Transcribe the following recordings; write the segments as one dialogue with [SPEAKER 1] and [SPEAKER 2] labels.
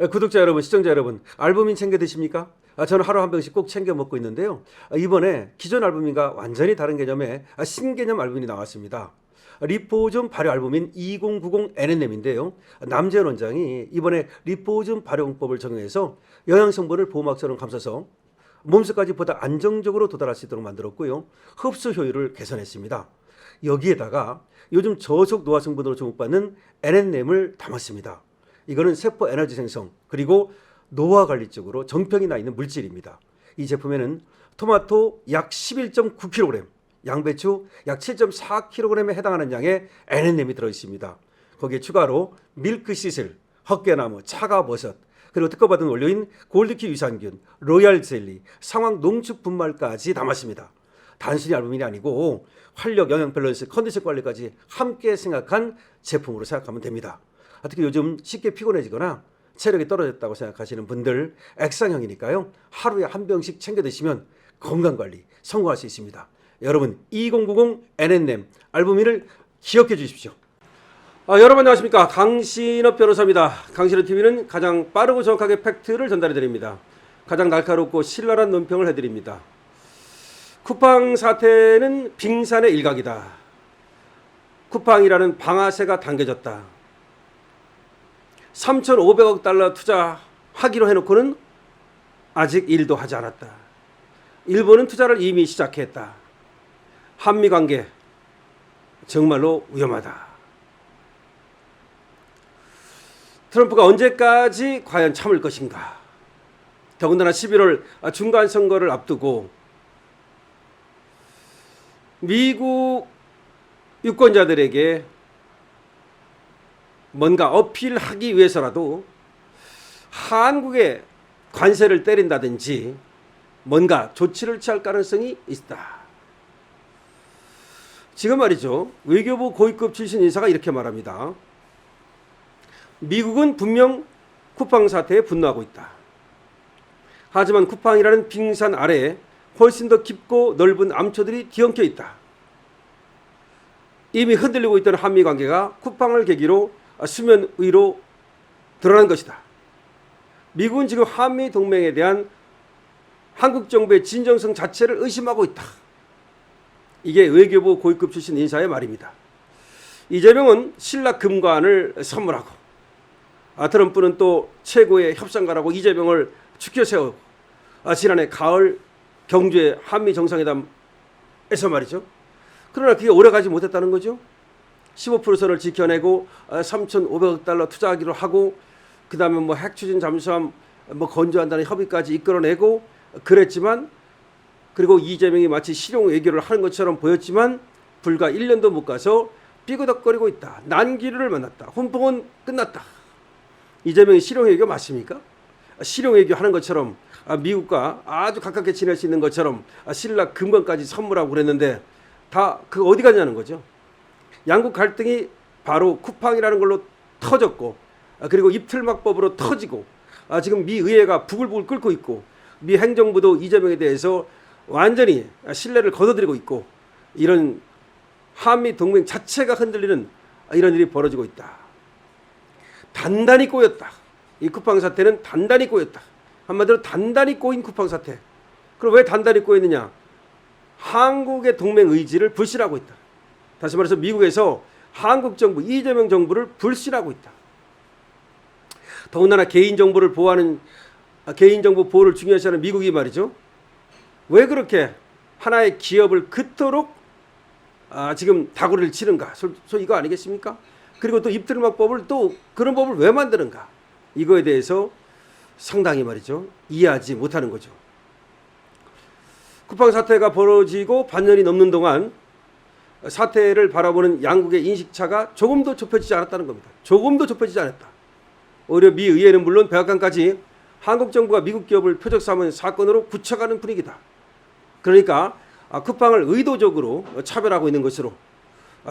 [SPEAKER 1] 구독자 여러분, 시청자 여러분, 알부민 챙겨 드십니까? 저는 하루 한 병씩 꼭 챙겨 먹고 있는데요. 이번에 기존 알부민과 완전히 다른 개념의 신개념 알부민이 나왔습니다. 리포즘 발효 알부민 2090 NNM인데요. 남재현 원장이 이번에 리포즘 발효법을 적용해서 영양 성분을 보호막처럼 감싸서 몸속까지 보다 안정적으로 도달할 수 있도록 만들었고요. 흡수 효율을 개선했습니다. 여기에다가 요즘 저속 노화 성분으로 주목받는 NNM을 담았습니다. 이거는 세포 에너지 생성 그리고 노화 관리 쪽으로 정평이 나 있는 물질입니다. 이 제품에는 토마토 약 11.9kg, 양배추 약 7.4kg에 해당하는 양의 NNM이 들어있습니다. 거기에 추가로 밀크 시슬, 헛개나무, 차가버섯, 그리고 특허받은 원료인 골드키 유산균, 로얄 젤리, 상황 농축 분말까지 담았습니다. 단순히 알부민이 아니고 활력, 영양 밸런스, 컨디션 관리까지 함께 생각한 제품으로 생각하면 됩니다. 특히 요즘 쉽게 피곤해지거나 체력이 떨어졌다고 생각하시는 분들 액상형이니까요. 하루에 한 병씩 챙겨 드시면 건강관리 성공할 수 있습니다. 여러분 2090 NNM 알부민을 기억해 주십시오. 여러분 안녕하십니까. 강신업 변호사입니다. 강신업 TV는 가장 빠르고 정확하게 팩트를 전달해 드립니다. 가장 날카롭고 신랄한 논평을 해드립니다. 쿠팡 사태는 빙산의 일각이다. 쿠팡이라는 방아쇠가 당겨졌다. 3,500억 달러 투자하기로 해놓고는 아직 일도 하지 않았다. 일본은 투자를 이미 시작했다. 한미관계 정말로 위험하다. 트럼프가 언제까지 과연 참을 것인가. 더군다나 11월 중간선거를 앞두고 미국 유권자들에게 뭔가 어필하기 위해서라도 한국에 관세를 때린다든지 뭔가 조치를 취할 가능성이 있다. 지금 말이죠. 외교부 고위급 출신 인사가 이렇게 말합니다. 미국은 분명 쿠팡 사태에 분노하고 있다. 하지만 쿠팡이라는 빙산 아래에 훨씬 더 깊고 넓은 암초들이 뒤엉켜 있다. 이미 흔들리고 있던 한미 관계가 쿠팡을 계기로 수면 위로 드러난 것이다. 미국은 지금 한미 동맹에 대한 한국 정부의 진정성 자체를 의심하고 있다. 이게 외교부 고위급 출신 인사의 말입니다. 이재명은 신라 금관을 선물하고 트럼프는 또 최고의 협상가라고 이재명을 추켜 세우고 지난해 가을 경주의 한미 정상회담에서 말이죠. 그러나 그게 오래가지 못했다는 거죠. 15%선을 지켜내고 3,500억 달러 투자하기로 하고 그 다음에 뭐 핵추진 잠수함 건조한다는 협의까지 이끌어내고 그랬지만 그리고 이재명이 마치 실용 외교를 하는 것처럼 보였지만 불과 1년도 못 가서 삐그덕거리고 있다. 난기류를 만났다. 훈풍은 끝났다. 이재명이 실용 외교 맞습니까? 실용 외교 하는 것처럼 미국과 아주 가깝게 지낼 수 있는 것처럼 신라 금관까지 선물하고 그랬는데 다 그 어디 갔냐는 거죠. 양국 갈등이 바로 쿠팡이라는 걸로 터졌고 그리고 입틀막법으로 터지고 지금 미 의회가 부글부글 끓고 있고 미 행정부도 이재명에 대해서 완전히 신뢰를 거둬들이고 있고 이런 한미 동맹 자체가 흔들리는 이런 일이 벌어지고 있다. 단단히 꼬였다. 이 쿠팡 사태는 단단히 꼬였다. 한마디로 단단히 꼬인 쿠팡 사태. 그럼 왜 단단히 꼬였느냐? 한국의 동맹 의지를 불신하고 있다. 다시 말해서 미국에서 한국 정부, 이재명 정부를 불신하고 있다. 더군다나 개인정보를 보호하는 개인정보 보호를 중요시하는 미국이 말이죠. 왜 그렇게 하나의 기업을 그토록 지금 다구리를 치는가? 소위 이거 아니겠습니까? 그리고 또 입틀막법을 또 그런 법을 왜 만드는가? 이거에 대해서 상당히 말이죠. 이해하지 못하는 거죠. 쿠팡 사태가 벌어지고 반년이 넘는 동안 사태를 바라보는 양국의 인식차가 조금도 좁혀지지 않았다는 겁니다. 조금도 좁혀지지 않았다. 오히려 미 의회는 물론 백악관까지 한국 정부가 미국 기업을 표적 삼은 사건으로 굳혀가는 분위기다. 그러니까 쿠팡을 의도적으로 차별하고 있는 것으로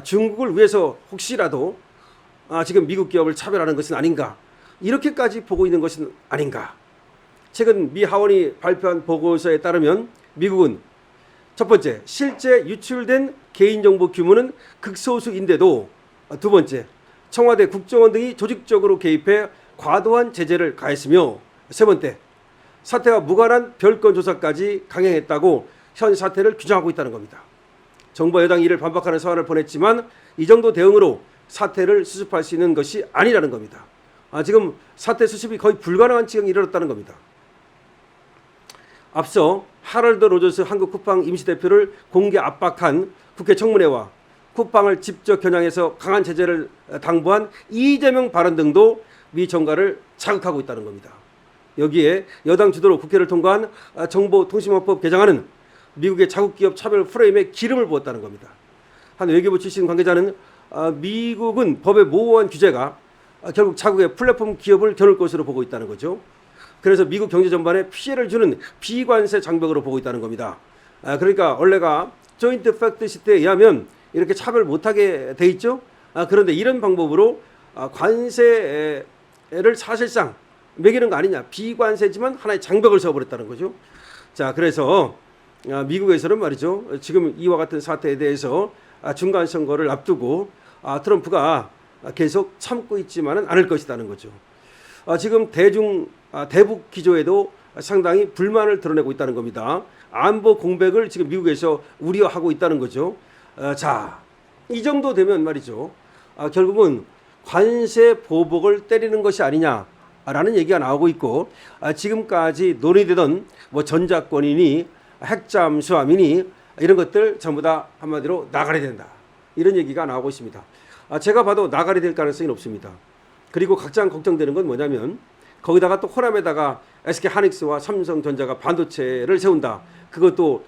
[SPEAKER 1] 중국을 위해서 혹시라도 지금 미국 기업을 차별하는 것은 아닌가. 이렇게까지 보고 있는 것은 아닌가. 최근 미 하원이 발표한 보고서에 따르면 미국은 첫 번째, 실제 유출된 개인정보 규모는 극소수인데도 두 번째, 청와대 국정원 등이 조직적으로 개입해 과도한 제재를 가했으며 세 번째, 사태와 무관한 별건 조사까지 강행했다고 현 사태를 규정하고 있다는 겁니다. 정부 여당이 이를 반박하는 서한을 보냈지만 이 정도 대응으로 사태를 수습할 수 있는 것이 아니라는 겁니다. 지금 사태 수습이 거의 불가능한 지경에 이르렀다는 겁니다. 앞서 하럴드 로저스 한국 쿠팡 임시대표를 공개 압박한 국회 청문회와 쿠팡을 직접 겨냥해서 강한 제재를 당부한 이재명 발언 등도 미 정가를 자극하고 있다는 겁니다. 여기에 여당 주도로 국회를 통과한 정보통신망법 개정안은 미국의 자국기업 차별 프레임에 기름을 부었다는 겁니다. 한 외교부 출신 관계자는 미국은 법의 모호한 규제가 결국 자국의 플랫폼 기업을 겨눌 것으로 보고 있다는 거죠. 그래서 미국 경제 전반에 피해를 주는 비관세 장벽으로 보고 있다는 겁니다. 그러니까 원래가 조인트 팩트 시트에 의하면 이렇게 차별 못하게 돼 있죠. 그런데 이런 방법으로 관세를 사실상 매기는 거 아니냐. 비관세지만 하나의 장벽을 세워버렸다는 거죠. 자, 그래서 미국에서는 말이죠. 지금 이와 같은 사태에 대해서 중간 선거를 앞두고 트럼프가 계속 참고 있지만은 않을 것이라는 거죠. 지금 대북 기조에도 상당히 불만을 드러내고 있다는 겁니다. 안보 공백을 지금 미국에서 우려하고 있다는 거죠. 자, 이 정도 되면 말이죠. 결국은 관세 보복을 때리는 것이 아니냐라는 얘기가 나오고 있고, 지금까지 논의되던 뭐 전작권이니 핵잠수함이니 이런 것들 전부 다 한마디로 나가야 된다. 이런 얘기가 나오고 있습니다. 제가 봐도 나가야 될 가능성이 높습니다. 그리고 가장 걱정되는 건 뭐냐면 거기다가 또 호남에다가 SK 하이닉스와 삼성전자가 반도체를 세운다. 그것도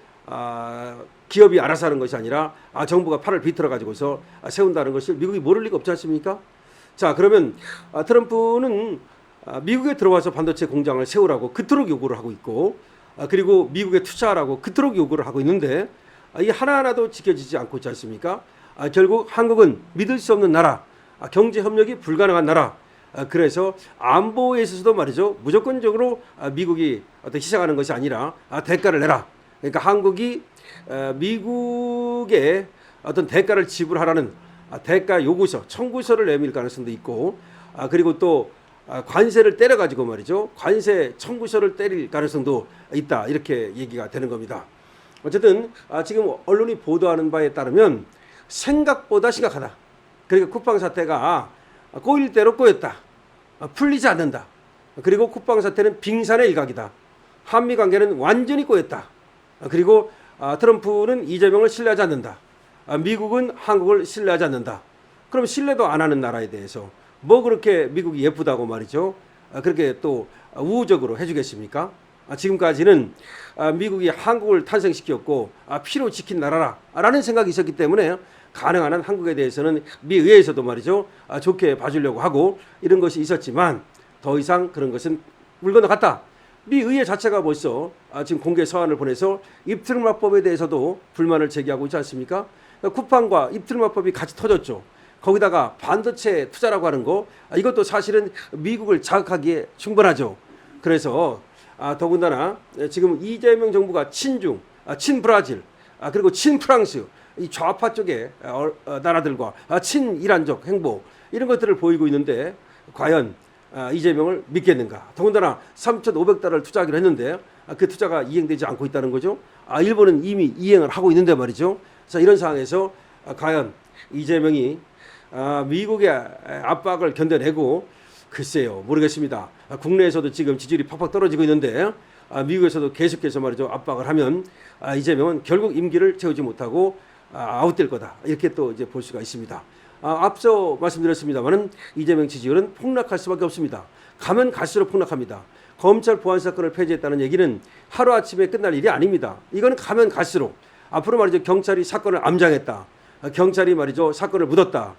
[SPEAKER 1] 기업이 알아서 하는 것이 아니라 정부가 팔을 비틀어 가지고서 세운다는 것을 미국이 모를 리가 없지 않습니까? 자, 그러면 트럼프는 미국에 들어와서 반도체 공장을 세우라고 그토록 요구를 하고 있고, 그리고 미국에 투자하라고 그토록 요구를 하고 있는데 이 하나하나도 지켜지지 않고 있지 않습니까? 결국 한국은 믿을 수 없는 나라, 경제 협력이 불가능한 나라. 그래서 안보에 있어서도 말이죠. 무조건적으로 미국이 어떤 희생하는 것이 아니라 대가를 내라. 그러니까 한국이 미국에 어떤 대가를 지불하라는 대가 요구서, 청구서를 내밀 가능성도 있고, 그리고 또 관세를 때려가지고 말이죠. 관세 청구서를 때릴 가능성도 있다. 이렇게 얘기가 되는 겁니다. 어쨌든 지금 언론이 보도하는 바에 따르면 생각보다 심각하다. 그러니까 쿠팡 사태가 꼬일 대로 꼬였다. 풀리지 않는다. 그리고 쿠팡 사태는 빙산의 일각이다. 한미 관계는 완전히 꼬였다. 그리고 트럼프는 이재명을 신뢰하지 않는다. 미국은 한국을 신뢰하지 않는다. 그럼 신뢰도 안 하는 나라에 대해서 뭐 그렇게 미국이 예쁘다고 말이죠. 그렇게 또 우호적으로 해주겠습니까? 지금까지는 미국이 한국을 탄생시켰고 피로 지킨 나라라는 생각이 있었기 때문에 가능한 한 한국에 대해서는 미 의회에서도 말이죠. 좋게 봐주려고 하고 이런 것이 있었지만 더 이상 그런 것은 물 건너갔다. 미 의회 자체가 벌써 지금 공개 서한을 보내서 입틀마법에 대해서도 불만을 제기하고 있지 않습니까? 쿠팡과 입틀마법이 같이 터졌죠. 거기다가 반도체 투자라고 하는 거 이것도 사실은 미국을 자극하기에 충분하죠. 그래서 더군다나 지금 이재명 정부가 친중, 친브라질, 그리고 친프랑스 이 좌파 쪽의 나라들과 친이란적 행보 이런 것들을 보이고 있는데 과연 이재명을 믿겠는가? 더군다나 3,500달러를 투자하기로 했는데 그 투자가 이행되지 않고 있다는 거죠. 일본은 이미 이행을 하고 있는데 말이죠. 자, 이런 상황에서 과연 이재명이 미국의 압박을 견뎌내고 글쎄요 모르겠습니다. 국내에서도 지금 지지율이 팍팍 떨어지고 있는데 미국에서도 계속해서 말이죠 압박을 하면 이재명은 결국 임기를 채우지 못하고 아웃될 거다 이렇게 또 이제 볼 수가 있습니다. 앞서 말씀드렸습니다만은 이재명 지지율은 폭락할 수밖에 없습니다. 가면 갈수록 폭락합니다. 검찰 보안 사건을 폐지했다는 얘기는 하루 아침에 끝날 일이 아닙니다. 이거는 가면 갈수록 앞으로 말이죠 경찰이 사건을 암장했다. 경찰이 말이죠 사건을 묻었다.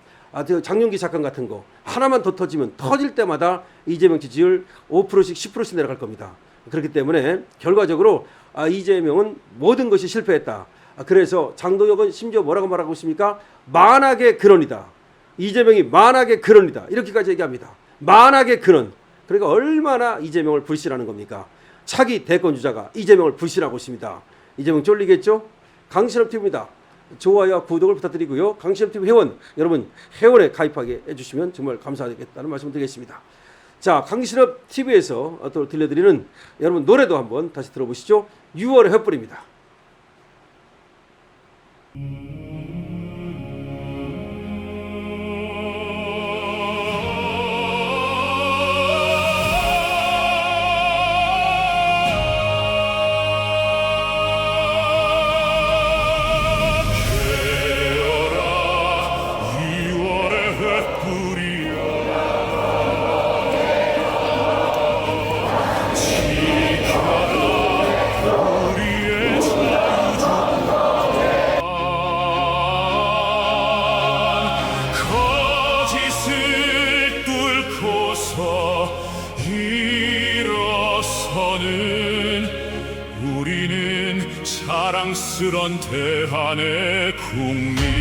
[SPEAKER 1] 장윤기 사건 같은 거 하나만 더 터지면 터질 때마다 이재명 지지율 5%씩 10%씩 내려갈 겁니다. 그렇기 때문에 결과적으로 이재명은 모든 것이 실패했다. 그래서 장동혁은 심지어 뭐라고 말하고 있습니까? 만악의 근원이다. 이재명이 만악의 근원이다. 이렇게까지 얘기합니다. 만악의 근원. 그러니까 얼마나 이재명을 불신하는 겁니까? 차기 대권주자가 이재명을 불신하고 있습니다. 이재명 쫄리겠죠? 강신업TV입니다. 좋아요와 구독을 부탁드리고요. 강신업TV 회원 여러분 회원에 가입하게 해주시면 정말 감사하겠다는 말씀 드리겠습니다. 자, 강신업 TV에서 또 들려드리는 여러분 노래도 한번 다시 들어보시죠. 6월의 횃불입니다.
[SPEAKER 2] 우리는 자랑스런 대한의 국민